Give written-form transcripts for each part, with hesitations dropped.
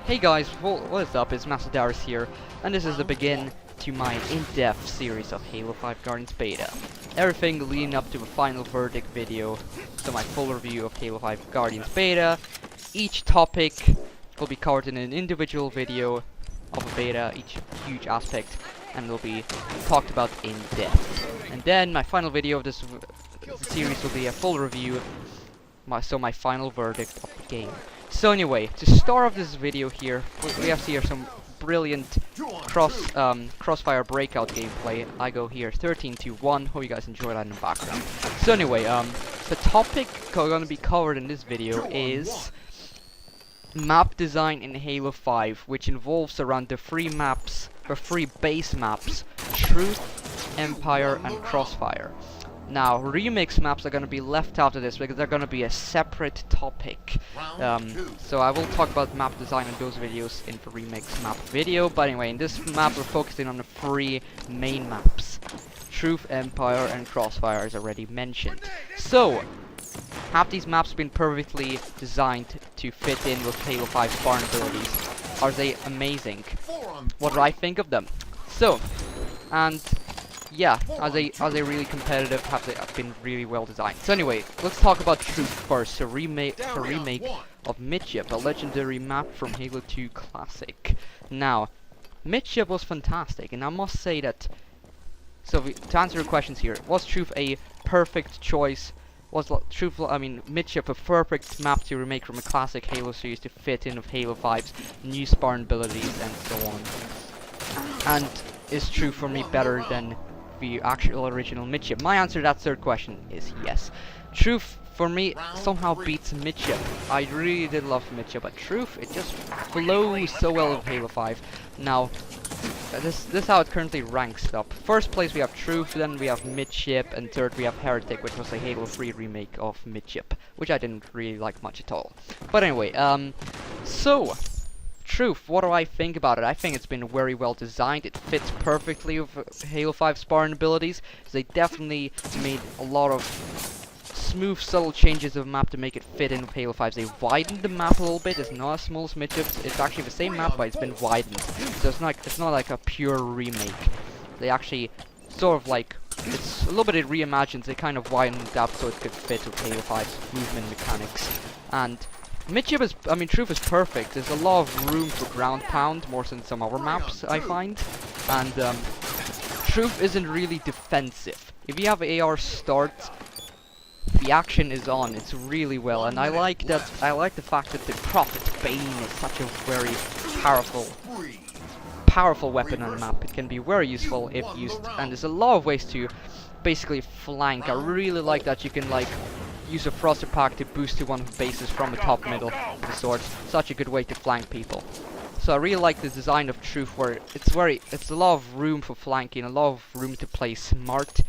Hey guys, what is up? It's Master here, and this is the begin to my in-depth series of Halo 5 Guardians Beta. Everything leading up to the final verdict video, so my full review of Halo 5 Guardians Beta. Each topic will be covered in an individual video of a beta, each huge aspect, and will be talked about in depth. And then my final video of this series will be a full review, my final verdict of the game. So anyway, to start off this video here, we have here some brilliant Crossfire breakout gameplay. I go here 13-1. Hope you guys enjoy that in the background. So anyway, the topic going to be covered in this video is map design in Halo 5, which involves around the three base maps: Truth, Empire, and Crossfire. Now, remix maps are going to be left out of this because they're going to be a separate topic. So I will talk about map design in those videos in the remix map video. But anyway, in this map we're focusing on the three main maps: Truth, Empire, and Crossfire, as already mentioned. So, have these maps been perfectly designed to fit in with Halo 5 Spartan abilities? Are they amazing? What do I think of them? So, and yeah, are they really competitive? Have they been really well designed? So anyway, let's talk about Truth first. A remake of MIDSHIP, a legendary map from Halo 2 Classic. Now, MIDSHIP was fantastic, and I must say that. So to answer your questions here, was Truth a perfect choice? Was MIDSHIP a perfect map to remake from a classic Halo series to fit in with Halo 5's new Spartan abilities and so on? And is Truth for me better than the actual original MIDSHIP? My answer to that third question is yes. Truth for me somehow beats MIDSHIP. I really did love MIDSHIP, but Truth, it just flows so well with Halo 5. Now, this is how it currently ranks up. First place we have Truth, then we have MIDSHIP, and third we have Heretic, which was a Halo 3 remake of MIDSHIP, which I didn't really like much at all. But anyway, so Truth, what do I think about it? I think it's been very well designed. It fits perfectly with Halo 5 Spartan abilities. They definitely made a lot of smooth, subtle changes of the map to make it fit in with Halo 5. They widened the map a little bit. It's not as small as MIDSHIP. It's actually the same map, but it's been widened. So it's not like a pure remake. They actually sort of like, it's a little bit reimagined. They kind of widened it up so it could fit with Halo 5's movement mechanics. And MIDSHIP is, Truth is perfect. There's a lot of room for ground pound, more than some other maps, I find. And Truth isn't really defensive. If you have AR start, the action is on. It's really well, and I like that. I like the fact that the Prophet's Bane is such a very powerful weapon on the map. It can be very useful if used, and there's a lot of ways to basically flank. I really like that you can like use a thruster pack to boost to one of the bases from the top middle of the sword. Such a good way to flank people. So I really like the design of Truth, where it's a lot of room for flanking, a lot of room to play smart.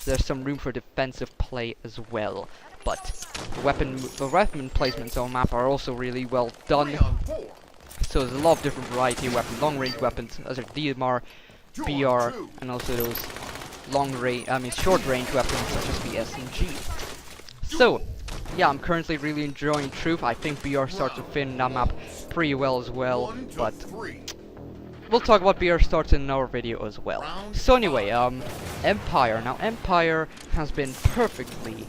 There's some room for defensive play as well. But the weapon placements on the map are also really well done. So there's a lot of different variety of weapons, long range weapons, as are DMR, BR, and also those short range weapons such as the SMG. So, yeah, I'm currently really enjoying Truth. I think BR starts to fit in that map pretty well as well, but we'll talk about BR starts in another video as well. So anyway, Empire. Now, Empire has been perfectly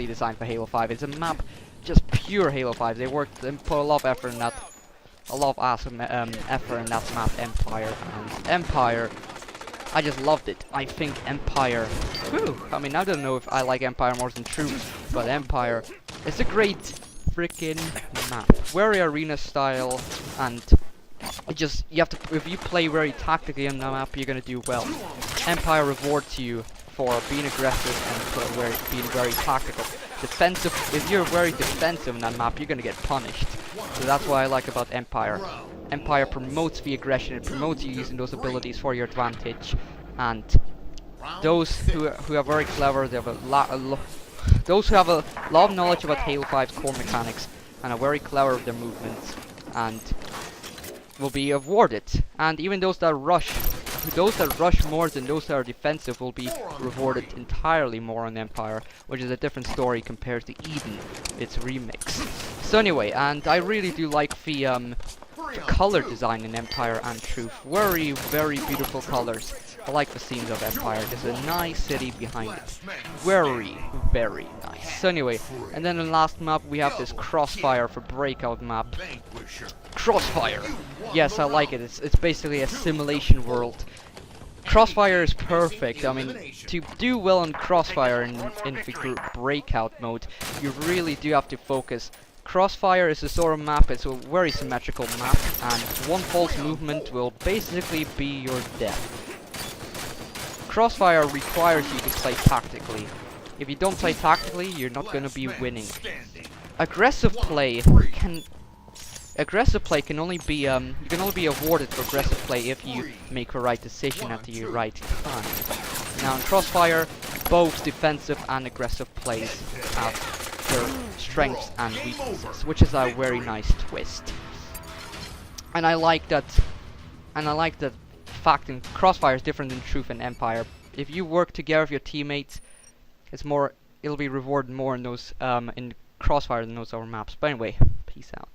designed for Halo 5. It's a map, just pure Halo 5. They put a lot of effort in that, effort in that map, Empire. And Empire, I just loved it. I think Empire, I don't know if I like Empire more than Truth, but Empire, it's a great freaking map. Very arena style, and you have to, if you play very tactically on the map, you're gonna do well. Empire rewards you for being aggressive and being very tactical. Defensive, if you're very defensive on that map, you're gonna get punished. So that's what I like about Empire. Empire promotes the aggression, it promotes you using those abilities for your advantage, and those who are very clever, they have those who have a lot of knowledge about Halo 5's core mechanics and are very clever with their movements, and will be awarded. And even those that rush more than those that are defensive will be rewarded entirely more on Empire, which is a different story compared to Eden, its remix. So anyway, and I really do like the color design in Empire and Truth. Very, very beautiful colors. I like the scenes of Empire. There's a nice city behind it. Very, very nice. So anyway, and then the last map we have this Crossfire for breakout map. Crossfire! Yes, I like it. It's basically a simulation world. Crossfire is perfect. I mean, to do well on Crossfire in the breakout mode, you really do have to focus. Crossfire is a sort of map, it's a very symmetrical map, and one false movement will basically be your death. Crossfire requires you to play tactically. If you don't play tactically, you're not gonna be winning. Aggressive play can only be you can only be awarded for aggressive play if you make the right decision at the right time. Now in Crossfire, both defensive and aggressive plays have their strengths and weaknesses, which is a very nice twist. And I like that. And I like that fact in Crossfire is different than Truth and Empire. If you work together with your teammates, it'll be rewarded more in those in Crossfire than those other maps. But anyway, peace out.